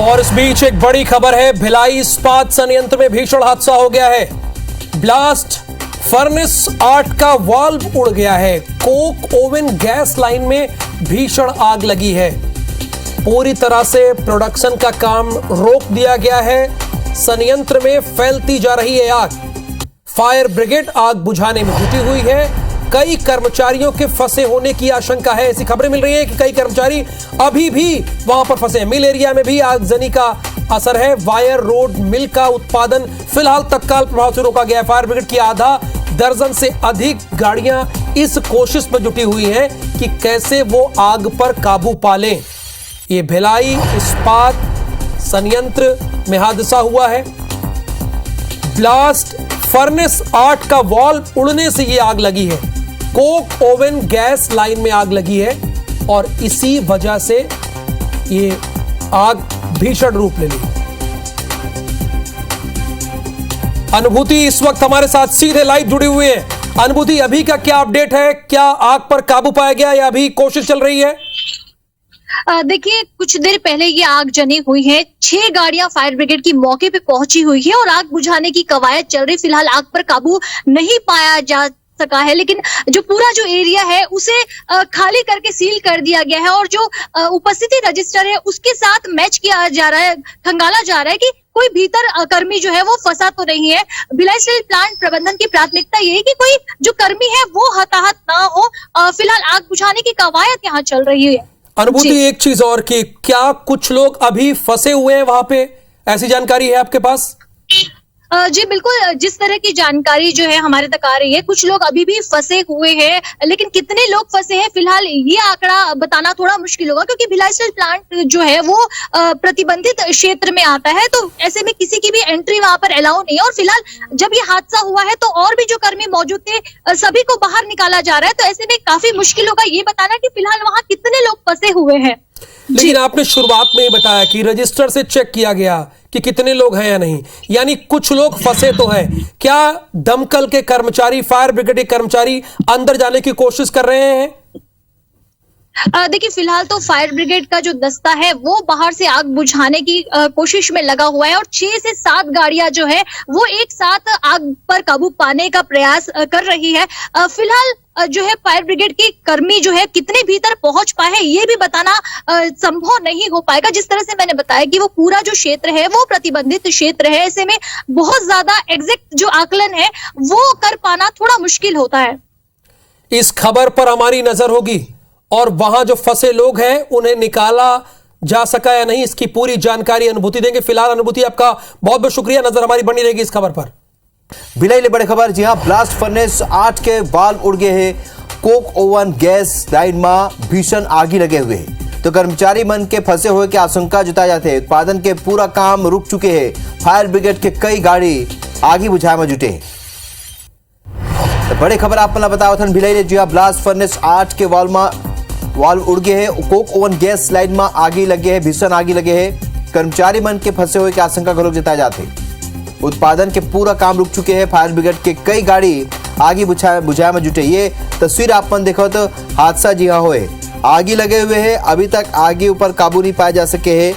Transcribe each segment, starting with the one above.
और इस बीच एक बड़ी खबर है, भिलाई इस्पात संयंत्र में भीषण हादसा हो गया है। ब्लास्ट फर्नेस 8 का वाल्व उड़ गया है। कोक ओवन गैस लाइन में भीषण आग लगी है। पूरी तरह से प्रोडक्शन का काम रोक दिया गया है। संयंत्र में फैलती जा रही है आग। फायर ब्रिगेड आग बुझाने में जुटी हुई है। कई कर्मचारियों के फंसे होने की आशंका है। ऐसी खबरें मिल रही है कि कई कर्मचारी अभी भी वहां पर फंसे हैं। मिल एरिया में भी आगजनी का असर है। वायर रोड मिल का उत्पादन फिलहाल तत्काल प्रभाव से रोका गया है। फायर ब्रिगेड की आधा दर्जन से अधिक गाड़ियां इस कोशिश में जुटी हुई हैं कि कैसे वो आग पर काबू पा लें। ये भिलाई इस्पात संयंत्र में हादसा हुआ है। ब्लास्ट फर्नेस 8 का वाल्व उड़ने से ये आग लगी है। कोक ओवन गैस लाइन में आग लगी है और इसी वजह से ये आग भीषण रूप ले ली। अनुभूति इस वक्त हमारे साथ सीधे लाइव जुड़ी हुई है। अनुभूति, अभी का क्या अपडेट है? क्या आग पर काबू पाया गया या अभी कोशिश चल रही है? देखिए, कुछ देर पहले ये आगजनी हुई है। 6 गाड़ियां फायर ब्रिगेड की मौके पे पहुंची हुई है और आग बुझाने की कवायद चल रही। फिलहाल आग पर काबू नहीं पाया जा सका है, लेकिन जो एरिया है उसे खाली करके सील कर दिया गया है और जो उपस्थिति रजिस्टर है उसके साथ मैच किया जा रहा है, खंगाला जा रहा है कि कोई भीतर कर्मी जो है वो फंसा तो नहीं है। भिलाई स्टील प्लांट प्रबंधन की प्राथमिकता ये है कि कोई जो कर्मी है वो हताहत ना हो। फिलहाल आग बुझाने की कवायद यहाँ चल रही है। अनुभूति, एक चीज और कि क्या कुछ लोग अभी फंसे हुए हैं वहां पे? ऐसी जानकारी है आपके पास? जी बिल्कुल, जिस तरह की जानकारी जो है हमारे तक आ रही है, कुछ लोग अभी भी फंसे हुए हैं, लेकिन कितने लोग फंसे हैं फिलहाल ये आंकड़ा बताना थोड़ा मुश्किल होगा, क्योंकि भिलाई स्टील प्लांट जो है वो प्रतिबंधित क्षेत्र में आता है, तो ऐसे में किसी की भी एंट्री वहां पर अलाउ नहीं है। और फिलहाल जब ये हादसा हुआ है तो और भी जो कर्मी मौजूद थे सभी को बाहर निकाला जा रहा है, तो ऐसे में काफी मुश्किल होगा ये बताना कि फिलहाल वहां कितने लोग फंसे हुए हैं। लेकिन आपने शुरुआत में ही बताया कि रजिस्टर से चेक किया गया कि कितने लोग हैं या नहीं, यानी कुछ लोग फंसे तो हैं। क्या दमकल के कर्मचारी, फायर ब्रिगेड के कर्मचारी अंदर जाने की कोशिश कर रहे हैं? देखिए, फिलहाल तो फायर ब्रिगेड का जो दस्ता है वो बाहर से आग बुझाने की कोशिश में लगा हुआ है और 6 से 7 गाड़ियां जो है वो एक साथ आग पर काबू पाने का प्रयास कर रही है। फिलहाल जो है फायर ब्रिगेड के कर्मी जो है कितने भीतर पहुंच पाए हैं ये भी बताना संभव नहीं हो पाएगा। जिस तरह से मैंने बताया कि वो पूरा जो क्षेत्र है वो प्रतिबंधित क्षेत्र है, ऐसे में बहुत ज्यादा एग्जैक्ट जो आकलन है वो कर पाना थोड़ा मुश्किल होता है। इस खबर पर हमारी नजर होगी और वहां जो फंसे लोग हैं उन्हें निकाला जा सका या नहीं, इसकी पूरी जानकारी अनुभूति देंगे। फिलहाल अनुभूति, आपका बहुत बहुत शुक्रिया। नजर हमारी बनी रहेगी इस खबर पर। भिलाई ले बड़ी खबर, जी हां, ब्लास्ट फर्नेस 8 के वाल्व उड़ गए हैं। कोक ओवन गैस लाइन में भीषण आगी लगे हुए हैं, तो कर्मचारी मन के फंसे हुए की आशंका जताई जाती है। उत्पादन के पूरा काम रुक चुके हैं। फायर ब्रिगेड के कई गाड़ी आगी बुझाने में जुटे हैं। तो बड़ी खबर आपको बताओ था भिलाई ले, जी हां, ब्लास्ट फर्नेस 8 के वाल्व उड़ गए हैं। कोक ओवन गैस लाइन में आगी लगे है, भीषण आगी लगे है। कर्मचारी मन के फंसे हुए की आशंका घरों जताई जाती है। उत्पादन के पूरा काम रुक चुके हैं। फायर ब्रिगेड के कई गाड़ी आगी बुझाने में जुटे। ये तस्वीर आप देखो तो हादसा जी हाँ हुए, आगी लगे हुए हैं। अभी तक आगे ऊपर काबू नहीं पाए जा सके हैं।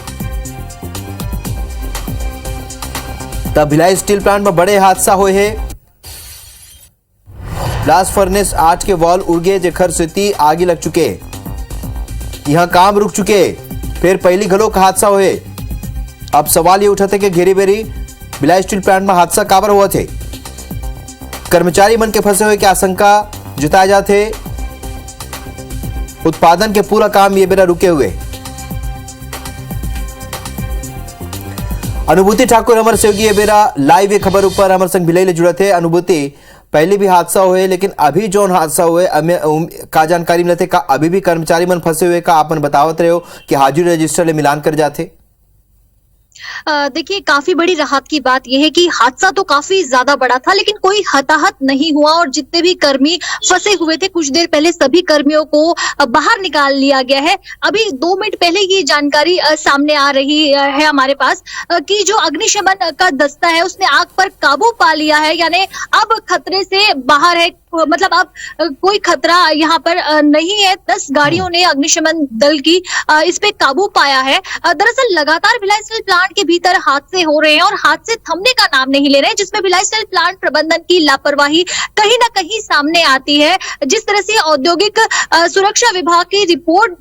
तब भिलाई स्टील प्लांट में बड़े हादसा हुए हैं। ब्लास्ट फर्नेस 8 के वाल्व उड़ गए, जेखर स्थिति आगी लग चुके, यहाँ काम रुक चुके। फिर पहली घलों का हादसा हुए। अब सवाल ये उठाते कि घेरी बेरी भिलाई स्टील प्लांट में हादसा काबर हुआ थे। कर्मचारी मन के फंसे हुए की आशंका जताए जाते। उत्पादन के पूरा काम ये बेरा रुके हुए। अनुभूति ठाकुर हमारे सहयोगी ये बेरा लाइव ये खबर ऊपर हमारे संग भिलाई ले जुड़े थे। अनुभूति, पहले भी हादसा हुए, लेकिन अभी जो हादसा हुए का जानकारी मिलते का अभी भी कर्मचारी मन फंसे हुए का आपन बतावत रहे हो कि हाजिरी रजिस्टर ले मिलान कर जाते। देखिए, काफी बड़ी राहत की बात यह है कि हादसा तो काफी ज्यादा बड़ा था, लेकिन कोई हताहत नहीं हुआ और जितने भी कर्मी फंसे हुए थे कुछ देर पहले सभी कर्मियों को बाहर निकाल लिया गया है। अभी 2 मिनट पहले ये जानकारी सामने आ रही है हमारे पास कि जो अग्निशमन का दस्ता है उसने आग पर काबू पा लिया है, यानी अब खतरे से बाहर है। मतलब अब कोई खतरा यहाँ पर नहीं है। 10 गाड़ियों ने अग्निशमन दल की इस पे काबू पाया है। दरअसल लगातार भिलाई स्टील प्लांट के भीतर हादसे हो रहे हैं और हादसे थमने का नाम नहीं ले रहे हैं, जिसमें भिलाई स्टील प्लांट प्रबंधन की लापरवाही कहीं ना कहीं सामने आती है। जिस तरह से औद्योगिक सुरक्षा विभाग की रिपोर्ट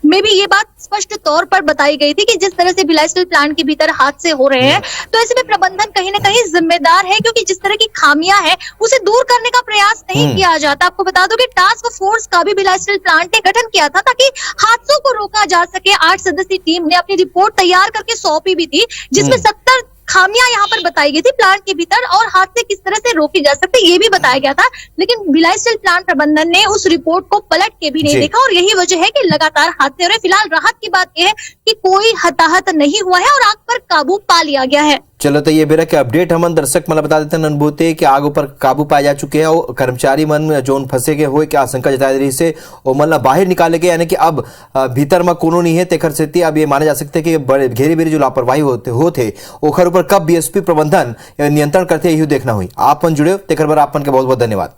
में भी ये बात स्पष्ट तौर पर बताई गई थी कि जिस तरह से भिलाई स्टील प्लांट के भीतर हादसे हो रहे हैं, तो ऐसे में प्रबंधन कहीं ना कहीं जिम्मेदार है, क्योंकि जिस तरह की खामियां हैं उसे दूर करने का प्रयास नहीं किया जाता। आपको बता दूं कि टास्क फोर्स का भी भिलाई स्टील प्लांट ने गठन किया था ताकि हादसों को रोका जा सके। 8 सदस्यीय टीम ने अपनी रिपोर्ट तैयार करके सौंपी भी थी, जिसमें 70 खामियां यहाँ पर बताई गई थी प्लांट के भीतर और हादसे किस तरह से रोके जा सकते ये भी बताया गया था। लेकिन भिलाई स्टील प्लांट प्रबंधन ने उस रिपोर्ट को पलट के भी नहीं देखा और यही वजह है कि लगातार हादसे हो रहे। फिलहाल राहत की बात यह है कि कोई हताहत नहीं हुआ है और आग पर काबू पा लिया गया है। चलो तो ये बेरा के अपडेट हम दर्शक मतलब बता देते हैं अनुभूति कि आग ऊपर काबू पाए जा चुके हैं और कर्मचारी मन जोन फंसे के हुए क्या आशंका जताई रही से वो मतलब बाहर निकाले गए, यानी कि अब भीतर में कोनो नहीं है। तेखर से अब ये माने जा सकते कि बड़े घेरी बेरी जो लापरवाही होते ओखर ऊपर कब बीएसपी प्रबंधन नियंत्रण करते यही देखना हुई। आप जुड़े तेखर बार आपन के बहुत बहुत धन्यवाद।